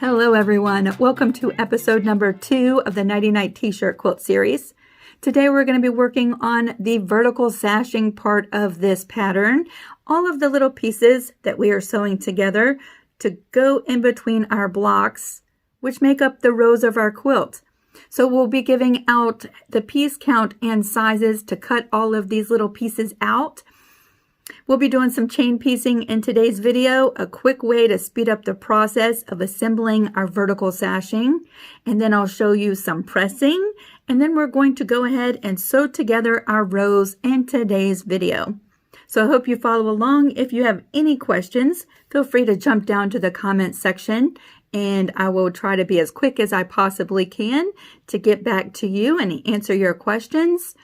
Hello everyone, welcome to episode number 2 of the Nighty Night t-shirt quilt series. Today we're going to be working on the vertical sashing part of this pattern. All of the little pieces that we are sewing together to go in between our blocks, which make up the rows of our quilt. So we'll be giving out the piece count and sizes to cut all of these little pieces out. We'll be doing some chain piecing in today's video, a quick way to speed up the process of assembling our vertical sashing. And then I'll show you some pressing. And then we're going to go ahead and sew together our rows in today's video. So I hope you follow along. If you have any questions, feel free to jump down to the comment section and I will try to be as quick as I possibly can to get back to you and answer your questions.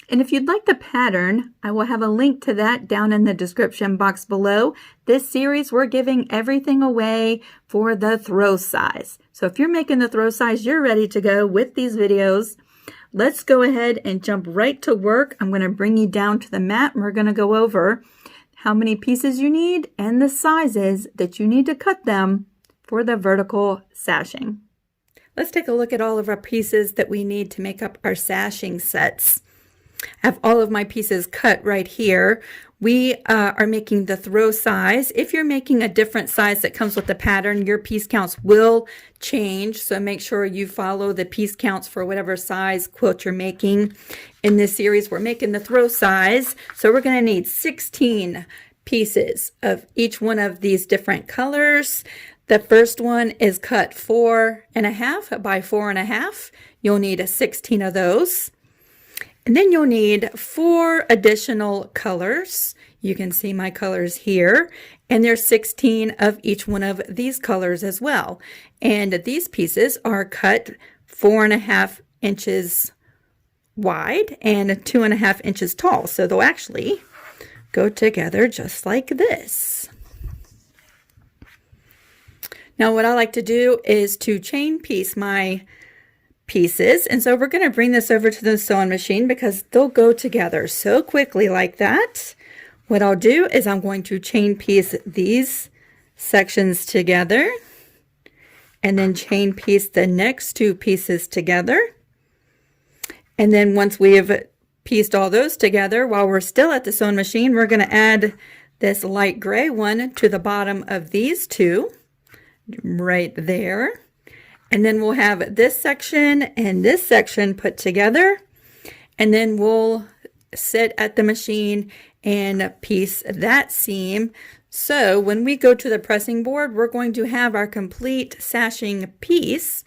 And if you'd like the pattern, I will have a link to that down in the description box below. This series, we're giving everything away for the throw size. So if you're making the throw size, you're ready to go with these videos. Let's go ahead and jump right to work. I'm going to bring you down to the mat and we're going to go over how many pieces you need and the sizes that you need to cut them for the vertical sashing. Let's take a look at all of our pieces that we need to make up our sashing sets. I have all of my pieces cut right here. We are making the throw size. If you're making a different size that comes with the pattern, your piece counts will change. So make sure you follow the piece counts for whatever size quilt you're making. In this series, we're making the throw size. So we're going to need 16 pieces of each one of these different colors. The first one is cut 4.5 by 4.5. You'll need 16 of those. And then you'll need 4 additional colors. You can see my colors here. And there's 16 of each one of these colors as well. And these pieces are cut 4.5 inches wide and 2.5 inches tall. So they'll actually go together just like this. Now what I like to do is to chain piece my pieces, and so we're going to bring this over to the sewing machine because they'll go together so quickly like that. What I'll do is I'm going to chain piece these sections together and then chain piece the next 2 pieces together. And then once we have pieced all those together, while we're still at the sewing machine, we're going to add this light gray one to the bottom of these 2 right there. And then we'll have this section and this section put together. And then we'll sit at the machine and piece that seam. So when we go to the pressing board, we're going to have our complete sashing piece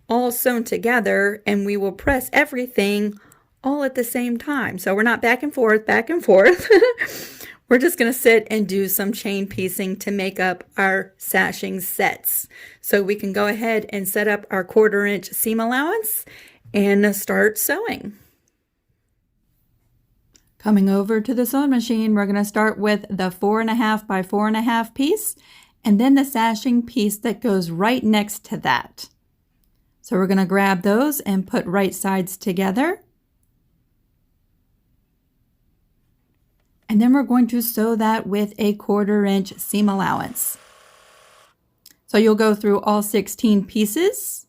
all sewn together. And we will press everything all at the same time. So we're not back and forth, back and forth. We're just going to sit and do some chain piecing to make up our sashing sets. So we can go ahead and set up our 1/4 inch seam allowance and start sewing. Coming over to the sewing machine, we're going to start with the 4.5 by 4.5 piece and then the sashing piece that goes right next to that. So we're going to grab those and put right sides together. And then we're going to sew that with a 1/4 inch seam allowance. So you'll go through all 16 pieces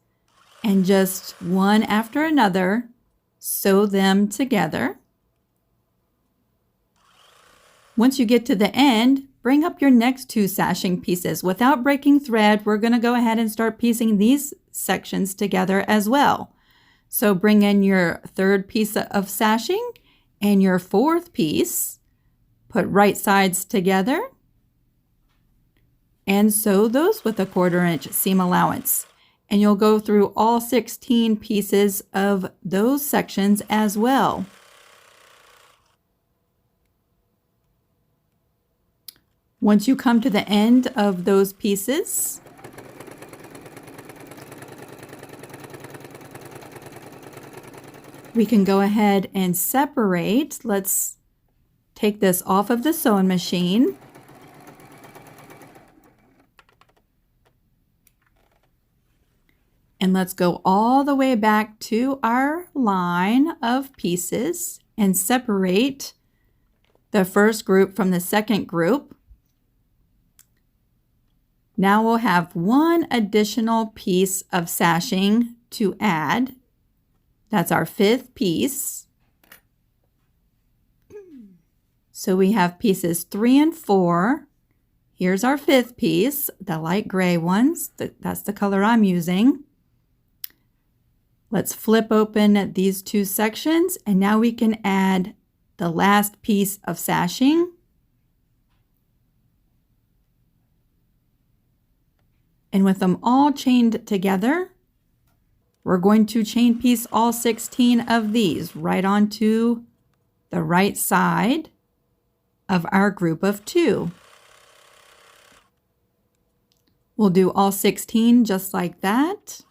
and just one after another, sew them together. Once you get to the end, bring up your next 2 sashing pieces. Without breaking thread, we're going to go ahead and start piecing these sections together as well. So bring in your 3rd piece of sashing and your 4th piece. Put right sides together and sew those with a 1/4 inch seam allowance. And you'll go through all 16 pieces of those sections as well. Once you come to the end of those pieces, we can go ahead and separate. Let's take this off of the sewing machine. And let's go all the way back to our line of pieces and separate the first group from the second group. Now we'll have one additional piece of sashing to add. That's our 5th piece. So we have pieces 3 and 4. Here's our 5th piece, the light gray ones. That's the color I'm using. Let's flip open these 2 sections, and now we can add the last piece of sashing. And with them all chained together, we're going to chain piece all 16 of these right onto the right side of our group of 2. We'll do all 16 just like that.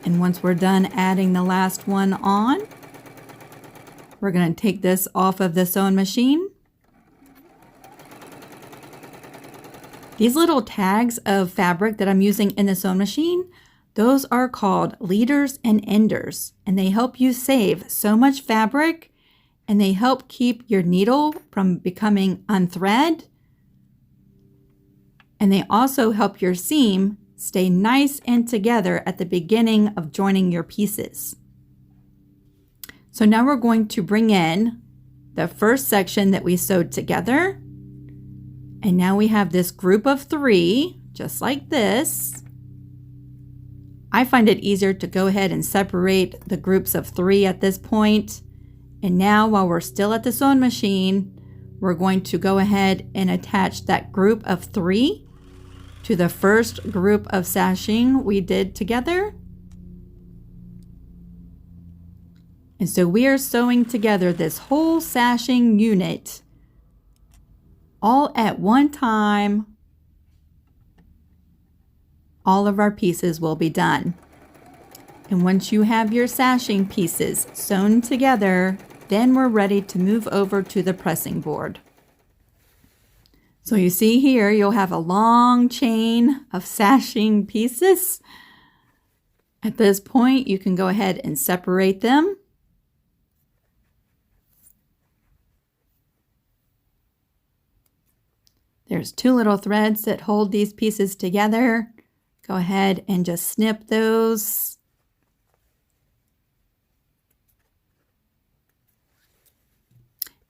And once we're done adding the last one on, we're going to take this off of the sewing machine. These little tags of fabric that I'm using in the sewing machine, those are called leaders and enders, and they help you save so much fabric, and they help keep your needle from becoming unthread, and they also help your seam stay nice and together at the beginning of joining your pieces. So now we're going to bring in the first section that we sewed together. And now we have this group of 3, just like this. I find it easier to go ahead and separate the groups of 3 at this point. And now while we're still at the sewing machine, we're going to go ahead and attach that group of 3 to the first group of sashing we did together. And so we are sewing together this whole sashing unit all at one time. All of our pieces will be done. And once you have your sashing pieces sewn together, then we're ready to move over to the pressing board. So you see here, you'll have a long chain of sashing pieces. At this point, you can go ahead and separate them. There's 2 little threads that hold these pieces together. Go ahead and just snip those.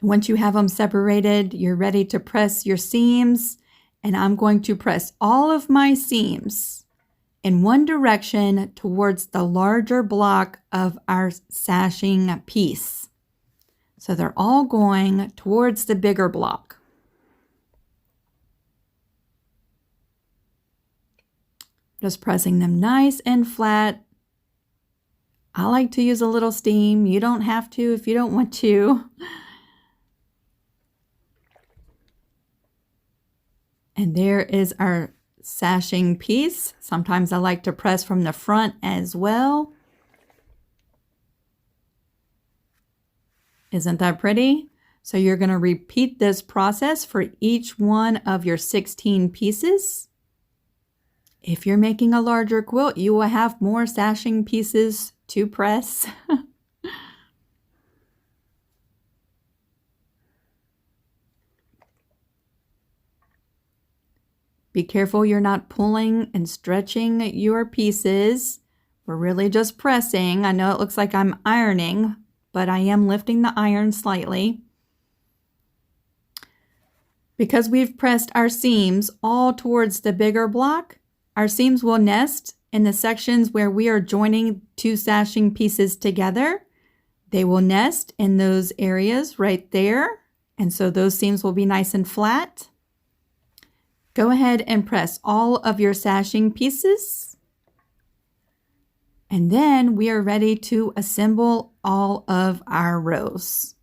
Once you have them separated, you're ready to press your seams. And I'm going to press all of my seams in one direction towards the larger block of our sashing piece. So they're all going towards the bigger block. Just pressing them nice and flat. I like to use a little steam. You don't have to if you don't want to. And there is our sashing piece. Sometimes I like to press from the front as well. Isn't that pretty? So you're going to repeat this process for each one of your 16 pieces. If you're making a larger quilt, you will have more sashing pieces to press. Be careful you're not pulling and stretching your pieces. We're really just pressing. I know it looks like I'm ironing, but I am lifting the iron slightly. Because we've pressed our seams all towards the bigger block, our seams will nest in the sections where we are joining 2 sashing pieces together. They will nest in those areas right there, and so those seams will be nice and flat. Go ahead and press all of your sashing pieces. And then we are ready to assemble all of our rows.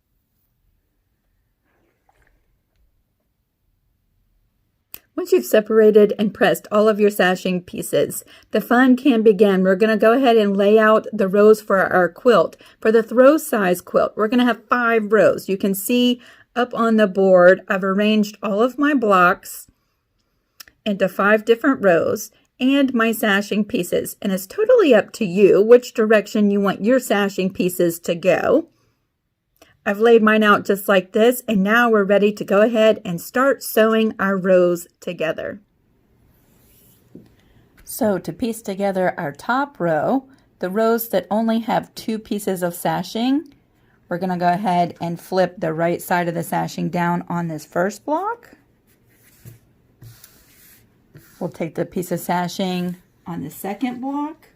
Once you've separated and pressed all of your sashing pieces, the fun can begin. We're going to go ahead and lay out the rows for our quilt. For the throw size quilt, we're going to have 5 rows. You can see up on the board, I've arranged all of my blocks into 5 different rows and my sashing pieces. And it's totally up to you which direction you want your sashing pieces to go. I've laid mine out just like this, and now we're ready to go ahead and start sewing our rows together. So to piece together our top row, the rows that only have 2 pieces of sashing, we're going to go ahead and flip the right side of the sashing down on this first block. We'll take the piece of sashing on the second block,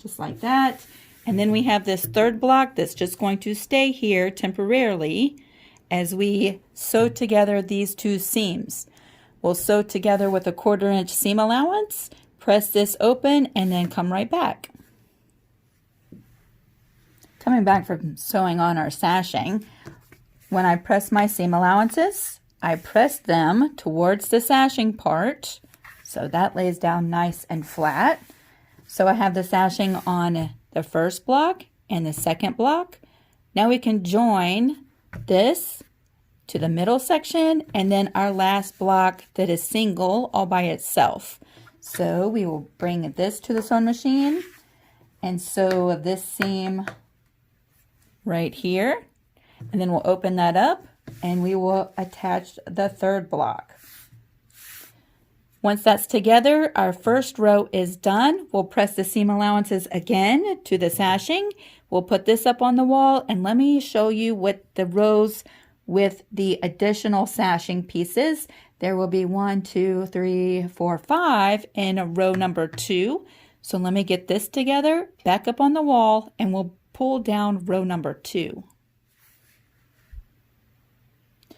just like that. And then we have this third block that's just going to stay here temporarily as we sew together these 2 seams. We'll sew together with a 1/4 inch seam allowance, press this open, and then come right back. Coming back from sewing on our sashing, when I press my seam allowances, I press them towards the sashing part, so that lays down nice and flat. So I have the sashing on the first block and the second block. Now we can join this to the middle section and then our last block that is single all by itself. So we will bring this to the sewing machine and sew this seam right here, and then we'll open that up and we will attach the third block. Once that's together, our first row is done. We'll press the seam allowances again to the sashing. We'll put this up on the wall, and let me show you what the rows with the additional sashing pieces. There will be 1, 2, 3, 4, 5 in row number 2. So let me get this together, back up on the wall, and we'll pull down row number 2.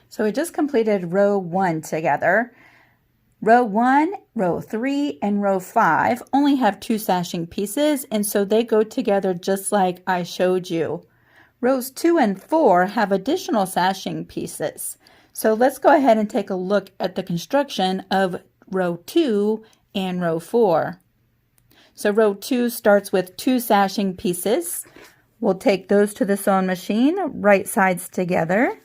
So we just completed row 1 together. Row 1, row 3, and row 5 only have 2 sashing pieces, and so they go together just like I showed you. Rows 2 and 4 have additional sashing pieces. So let's go ahead and take a look at the construction of row 2 and row 4. So row 2 starts with 2 sashing pieces. We'll take those to the sewing machine, right sides together,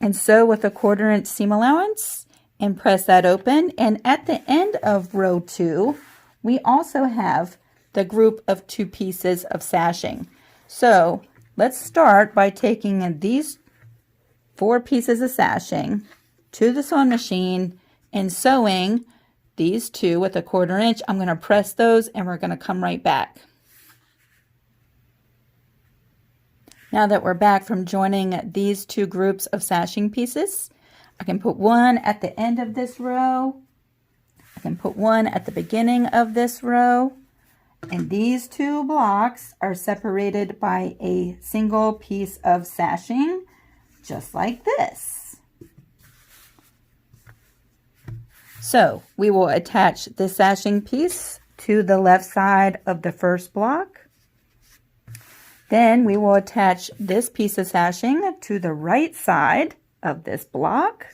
and sew with a 1/4 inch seam allowance and press that open. And at the end of row 2, we also have the group of 2 pieces of sashing. So let's start by taking these 4 pieces of sashing to the sewing machine and sewing these 2 with a 1/4 inch. I'm going to press those and we're going to come right back. Now that we're back from joining these 2 groups of sashing pieces, I can put one at the end of this row. I can put one at the beginning of this row. And these 2 blocks are separated by a single piece of sashing, just like this. So we will attach this sashing piece to the left side of the first block. Then we will attach this piece of sashing to the right side of this block.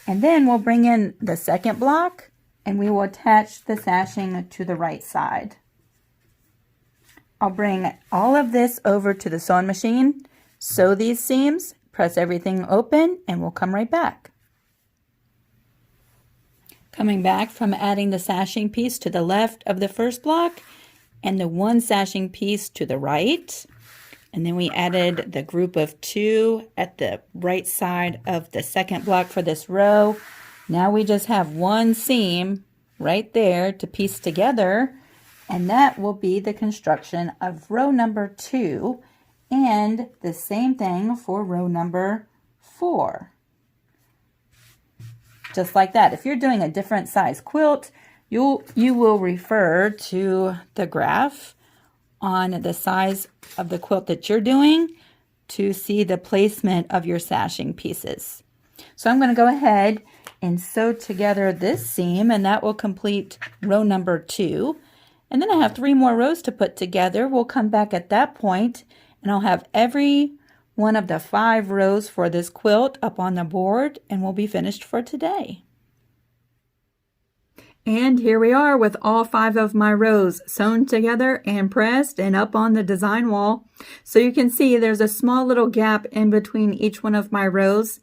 And then we'll bring in the second block and we will attach the sashing to the right side. I'll bring all of this over to the sewing machine, sew these seams, press everything open, and we'll come right back. Coming back from adding the sashing piece to the left of the first block and the 1 sashing piece to the right. And then we added the group of 2 at the right side of the second block for this row. Now we just have 1 seam right there to piece together, and that will be the construction of row number 2, and the same thing for row number 4. Just like that. If you're doing a different size quilt, you will refer to the graph on the size of the quilt that you're doing to see the placement of your sashing pieces. So I'm going to go ahead and sew together this seam, and that will complete row number 2. And then I have 3 more rows to put together. We'll come back at that point, and I'll have every one of the 5 rows for this quilt up on the board, and we'll be finished for today. And here we are with all 5 of my rows sewn together and pressed and up on the design wall. So you can see there's a small little gap in between each one of my rows.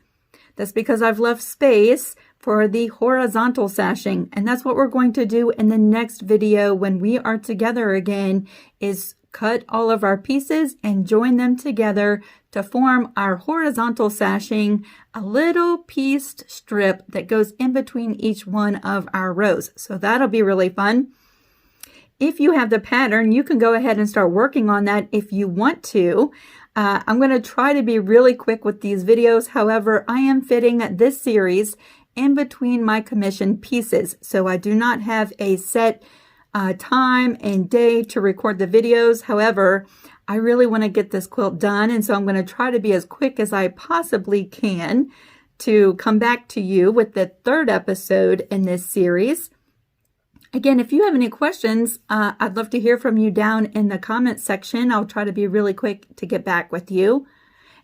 That's because I've left space for the horizontal sashing, and that's what we're going to do in the next video when we are together again, is cut all of our pieces and join them together to form our horizontal sashing, a little pieced strip that goes in between each one of our rows. So that'll be really fun. If you have the pattern, you can go ahead and start working on that if you want to. I'm going to try to be really quick with these videos. However, I am fitting this series in between my commissioned pieces. So I do not have a set time and day to record the videos. However, I really want to get this quilt done, and so I'm going to try to be as quick as I possibly can to come back to you with the third episode in this series. Again, if you have any questions, I'd love to hear from you down in the comments section. I'll try to be really quick to get back with you.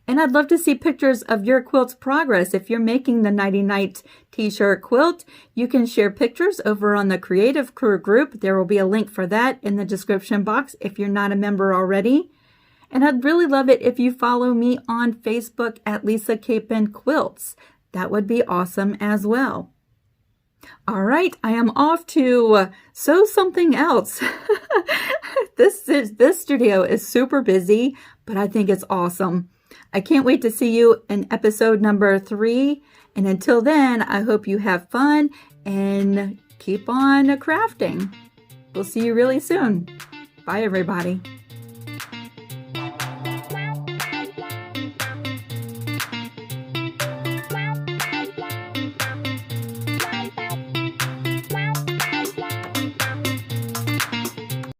And I'd love to see pictures of your quilt's progress. If you're making the Nighty Night t-shirt quilt, you can share pictures over on the Creative Crew group. There will be a link for that in the description box if you're not a member already. And I'd really love it if you follow me on Facebook at Lisa Capen Quilts. That would be awesome as well. All right, I am off to sew something else. This studio is super busy, but I think it's awesome. I can't wait to see you in episode number 3. And until then, I hope you have fun and keep on crafting. We'll see you really soon. Bye, everybody.